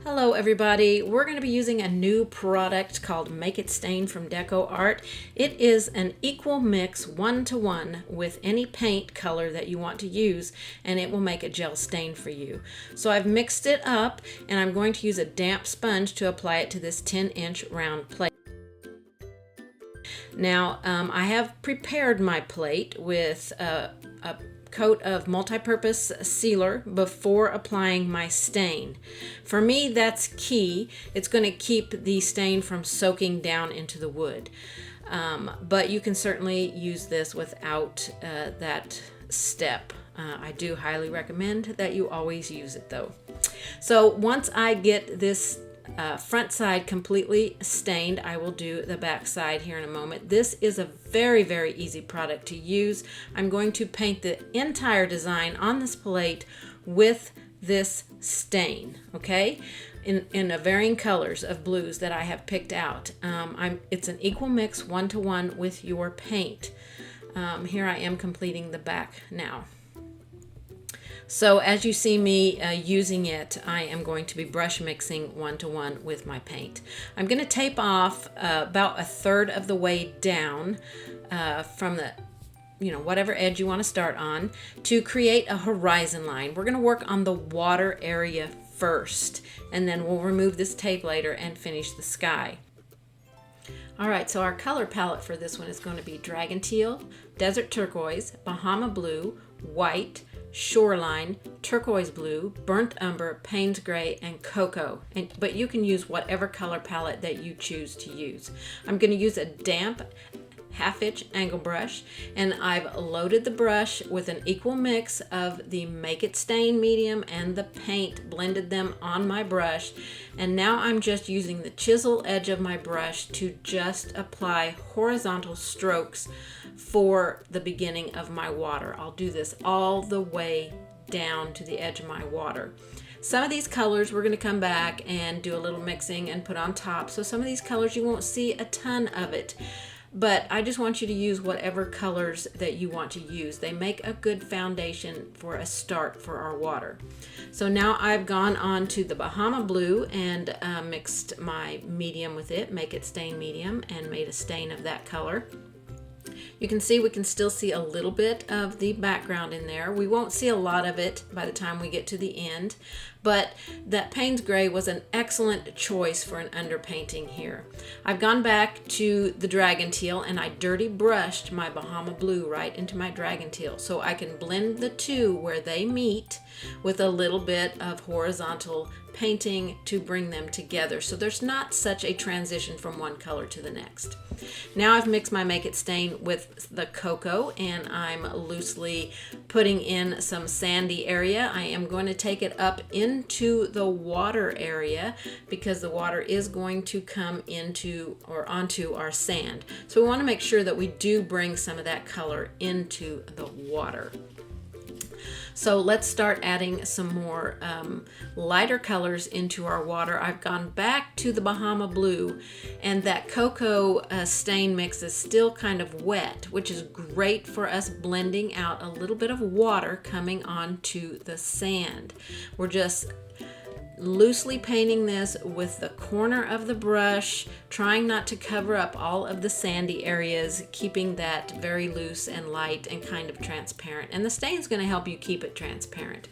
Hello everybody, we're going to be using a new product called Make It Stain from Deco Art. It is an equal mix 1-to-1 with any paint color that you want to use, and it will make a gel stain for you. So I've mixed it up and I'm going to use a damp sponge to apply it to this 10-inch round plate. Now I have prepared my plate with a coat of multi-purpose sealer before applying my stain. For me, that's key. It's going to keep the stain from soaking down into the wood. But you can certainly use this without that step. I do highly recommend that you always use it though. So once I get this front side completely stained, I will do the back side here in a moment. This is a very easy product to use. I'm going to paint the entire design on this plate with this stain, okay, in varying colors of blues that I have picked out. It's an equal mix 1-to-1 with your paint. Here I am completing the back now. So as you see me using it, I am going to be brush mixing 1-to-1 with my paint. I'm going to tape off about a third of the way down from the whatever edge you want to start on to create a horizon line. We're going to work on the water area first, and then we'll remove this tape later and finish the sky. Alright, so our color palette for this one is going to be Dragon Teal, Desert Turquoise, Bahama Blue, White, Shoreline, Turquoise Blue, Burnt Umber, Payne's Gray, and Cocoa. But you can use whatever color palette that you choose to use. I'm going to use a damp half-inch angle brush, and I've loaded the brush with an equal mix of the Make It Stain medium and the paint, blended them on my brush, and now I'm just using the chisel edge of my brush to just apply horizontal strokes for the beginning of my water. I'll do this all the way down to the edge of my water. Some of these colors we're going to come back and do a little mixing and put on top, so some of these colors you won't see a ton of it. But I just want you to use whatever colors that you want to use. They make a good foundation for a start for our water. So now I've gone on to the Bahama Blue and mixed my medium with it, Make It Stain medium, and made a stain of that color. You can see we can still see a little bit of the background in there. We won't see a lot of it by the time we get to the end, but that Payne's Gray was an excellent choice for an underpainting here. I've gone back to the Dragon Teal and I dirty brushed my Bahama Blue right into my Dragon Teal so I can blend the two where they meet with a little bit of horizontal painting to bring them together, so there's not such a transition from one color to the next. Now I've mixed my Make It Stain with the Cocoa and I'm loosely putting in some sandy area. I am going to take it up into the water area because the water is going to come into or onto our sand. So we want to make sure that we do bring some of that color into the water. So let's start adding some more lighter colors into our water. I've gone back to the Bahama Blue, and that cocoa stain mix is still kind of wet, which is great for us blending out a little bit of water coming onto the sand. We're just loosely painting this with the corner of the brush, trying not to cover up all of the sandy areas, keeping that very loose and light and kind of transparent. And the stain's going to help you keep it transparent.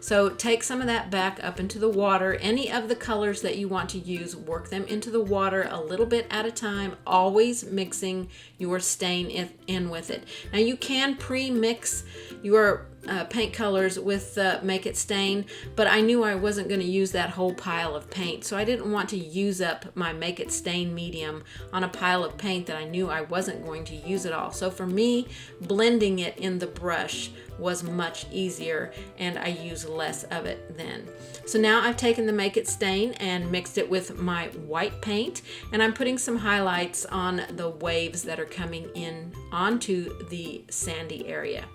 So take some of that back up into the water. Any of the colors that you want to use, work them into the water a little bit at a time, always mixing your stain in with it. Now you can pre-mix your paint colors with Make It Stain, but I knew I wasn't going to use that whole pile of paint, so I didn't want to use up my Make It Stain medium on a pile of paint that I knew I wasn't going to use it all. So for me, blending it in the brush was much easier and I use less of it then. So now I've taken the Make It Stain and mixed it with my white paint, and I'm putting some highlights on the waves that are coming in onto the sandy area.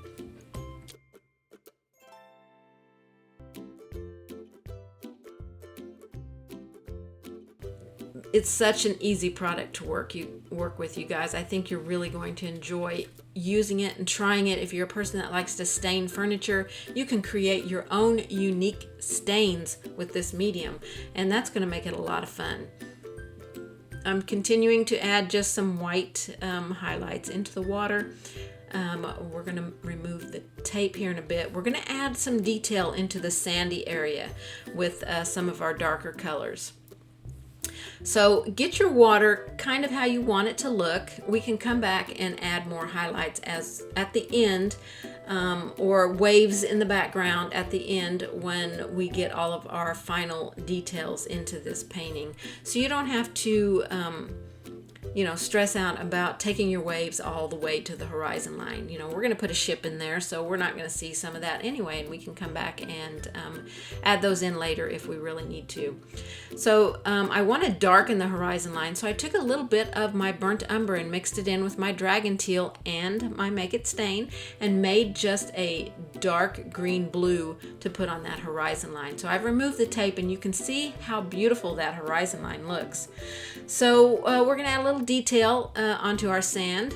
It's such an easy product to work with, you guys. I think you're really going to enjoy using it and trying it. If you're a person that likes to stain furniture, you can create your own unique stains with this medium, and that's going to make it a lot of fun. I'm continuing to add just some white highlights into the water. We're going to remove the tape here in a bit. We're going to add some detail into the sandy area with some of our darker colors. So get your water kind of how you want it to look. We can come back and add more highlights as at the end, or waves in the background at the end when we get all of our final details into this painting. So you don't have to stress out about taking your waves all the way to the horizon line. We're going to put a ship in there, so we're not going to see some of that anyway, and we can come back and add those in later if we really need to. So I want to darken the horizon line, so I took a little bit of my burnt umber and mixed it in with my dragon teal and my Make It Stain and made just a dark green blue to put on that horizon line. So I've removed the tape, and you can see how beautiful that horizon line looks. So we're going to add a little detail onto our sand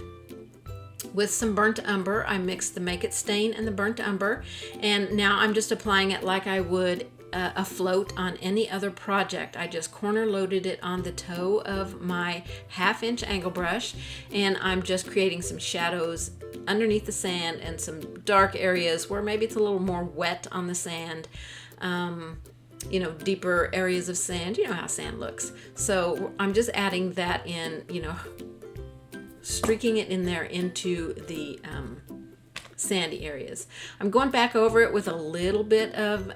with some burnt umber. I mixed the Make It Stain and the burnt umber, and now I'm just applying it like I would a float on any other project. I just corner loaded it on the toe of my 1/2-inch angle brush, and I'm just creating some shadows underneath the sand and some dark areas where maybe it's a little more wet on the sand. Deeper areas of sand. You know how sand looks. So I'm just adding that in, streaking it in there into the sandy areas. I'm going back over it with a little bit of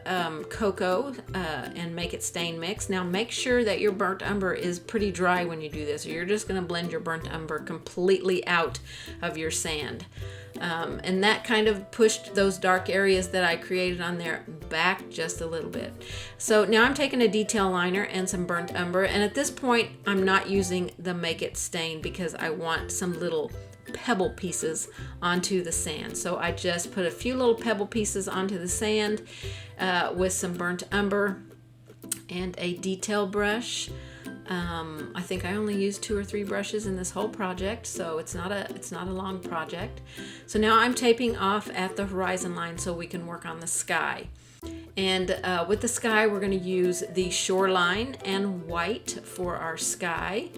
cocoa and Make It Stain mix. Now make sure that your burnt umber is pretty dry when you do this, or you're just going to blend your burnt umber completely out of your sand. And that kind of pushed those dark areas that I created on there back just a little bit. So now I'm taking a detail liner and some burnt umber, and at this point I'm not using the Make It Stain because I want some little pebble pieces onto the sand. So I just put a few little pebble pieces onto the sand with some burnt umber and a detail brush. I think I only used 2 or 3 brushes in this whole project, so it's not a long project. So now I'm taping off at the horizon line so we can work on the sky. And with the sky, we're going to use the shoreline and white for our sky.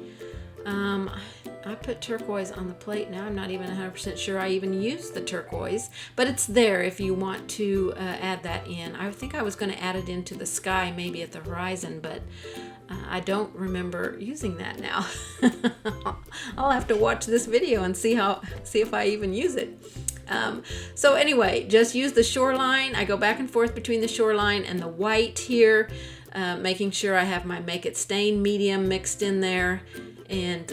I put turquoise on the plate now. I'm not even 100% sure I even used the turquoise, but it's there if you want to add that in. I think I was going to add it into the sky, maybe at the horizon, but I don't remember using that now. I'll have to watch this video and see if I even use it. So anyway, just use the shoreline. I go back and forth between the shoreline and the white here, making sure I have my Make It Stain medium mixed in there, and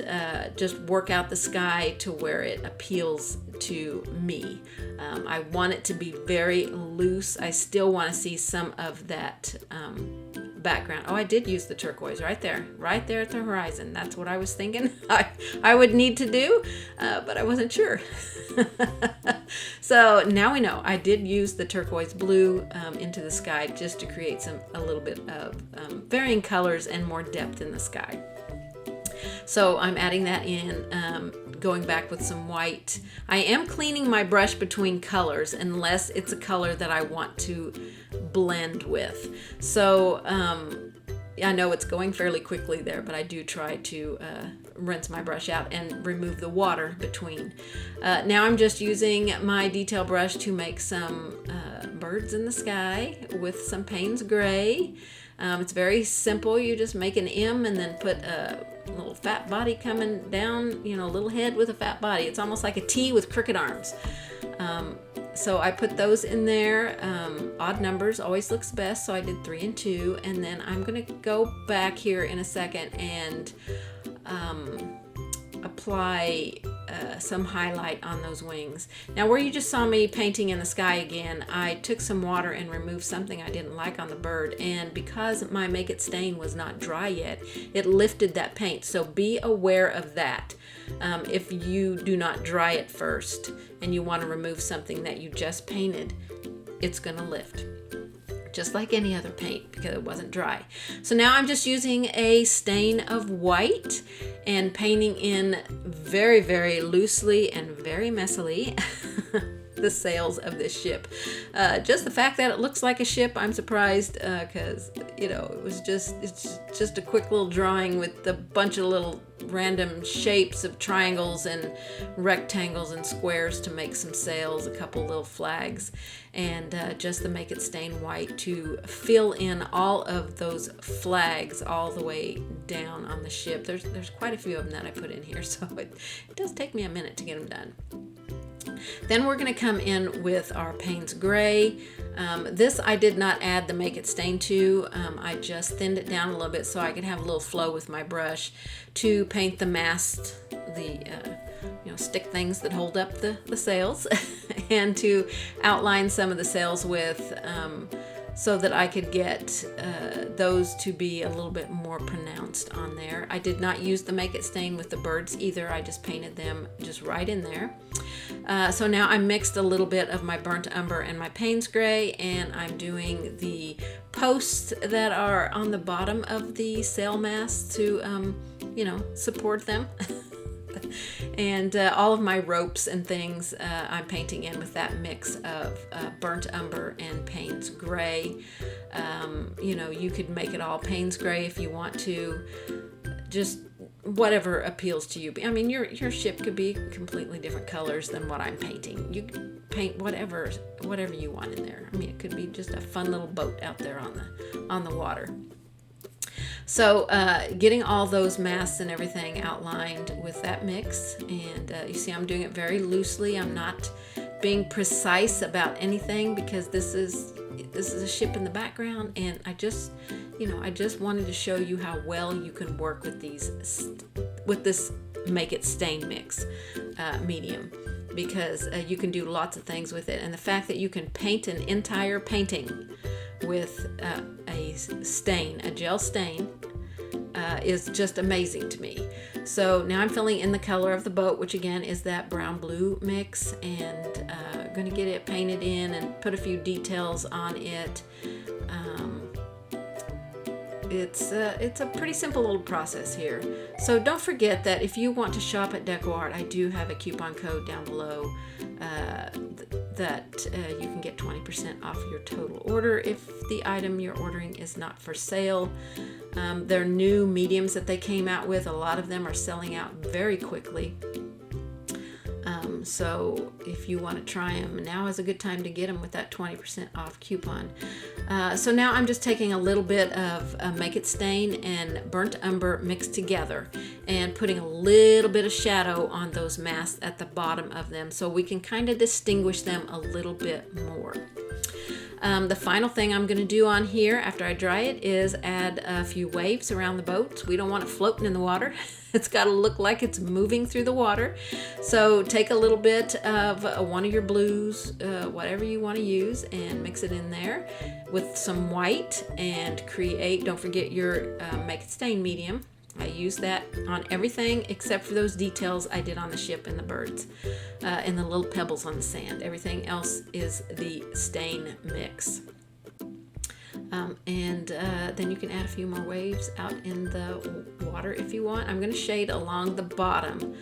just work out the sky to where it appeals to me. I want it to be very loose. I still want to see some of that background. Oh, I did use the turquoise right there at the horizon. That's what I was thinking I would need to do, but I wasn't sure. So now we know I did use the turquoise blue into the sky just to create a little bit of varying colors and more depth in the sky. So I'm adding that in, going back with some white. I am cleaning my brush between colors unless it's a color that I want to blend with. So I know it's going fairly quickly there, but I do try to rinse my brush out and remove the water between. Now I'm just using my detail brush to make some birds in the sky with some Payne's Gray. It's very simple. You just make an M and then put a little fat body coming down, a little head with a fat body. It's almost like a T with crooked arms. So I put those in there. Odd numbers always looks best, so I did 3 and 2. And then I'm going to go back here in a second and apply some highlight on those wings. Now where you just saw me painting in the sky again, I took some water and removed something I didn't like on the bird, and because my Make It Stain was not dry yet, it lifted that paint. So be aware of that. If you do not dry it first and you want to remove something that you just painted, it's going to lift. just like any other paint because it wasn't dry. So now I'm just using a stain of white and painting in very, very loosely and very messily the sails of this ship. Just the fact that it looks like a ship, I'm surprised, because it's just a quick little drawing with a bunch of little random shapes of triangles and rectangles and squares to make some sails, a couple little flags, and just to make it stain white to fill in all of those flags all the way down on the ship. There's quite a few of them that I put in here, so it does take me a minute to get them done. Then we're going to come in with our Payne's Gray. This I did not add the Make It Stain to. I just thinned it down a little bit so I could have a little flow with my brush to paint the mast, the stick things that hold up the sails, and to outline some of the sails with so that I could get those to be a little bit more pronounced on there. I did not use the Make It Stain with the birds either. I just painted them just right in there. So now I mixed a little bit of my burnt umber and my Payne's Gray, and I'm doing the posts that are on the bottom of the sail mast to, support them. And all of my ropes and things I'm painting in with that mix of burnt umber and Payne's Gray. You could make it all Payne's Gray if you want to. Just whatever appeals to you. I mean, your ship could be completely different colors than what I'm painting. You can paint whatever you want in there. I mean, it could be just a fun little boat out there on the water. So getting all those masts and everything outlined with that mix, and you see I'm doing it very loosely. I'm not being precise about anything because this is a ship in the background, and I just wanted to show you how well you can work with this Make It Stain mix medium, because you can do lots of things with it, and the fact that you can paint an entire painting with a stain, a gel stain, is just amazing to me. So now I'm filling in the color of the boat, which again is that brown blue mix, and going to get it painted in and put a few details on it. It's a pretty simple little process here. So don't forget that if you want to shop at DecoArt, I do have a coupon code down below that you can get 20% off your total order if the item you're ordering is not for sale. Their new mediums that they came out with, a lot of them are selling out very quickly. So if you want to try them, now is a good time to get them with that 20% off coupon. So now I'm just taking a little bit of Make It Stain and burnt umber mixed together and putting a little bit of shadow on those masts at the bottom of them so we can kind of distinguish them a little bit more. The final thing I'm going to do on here after I dry it is add a few waves around the boat. We don't want it floating in the water. It's got to look like it's moving through the water. So take a little bit of one of your blues, whatever you want to use, and mix it in there with some white and create, don't forget your Make It Stain medium. I use that on everything except for those details I did on the ship and the birds and the little pebbles on the sand. Everything else is the stain mix. Then you can add a few more waves out in the water if you want. I'm going to shade along the bottom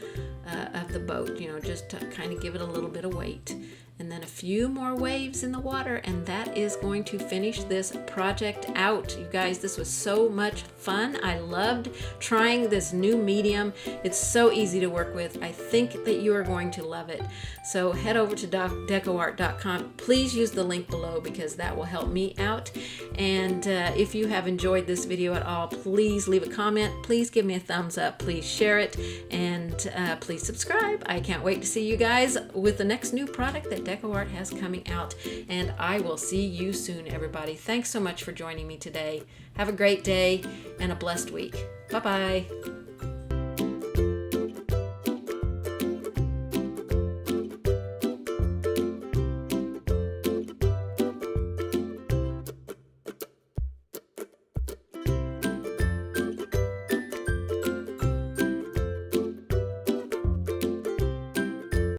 of the boat, just to kind of give it a little bit of weight. And then a few more waves in the water, and that is going to finish this project out. You guys, this was so much fun. I loved trying this new medium. It's so easy to work with. I think that you are going to love it. So head over to decoart.com. Please use the link below because that will help me out. And if you have enjoyed this video at all, please leave a comment. Please give me a thumbs up. Please share it. And please subscribe. I can't wait to see you guys with the next new product that DecoArt has coming out, and I will see you soon, everybody. Thanks so much for joining me today. Have a great day and a blessed week. Bye-bye.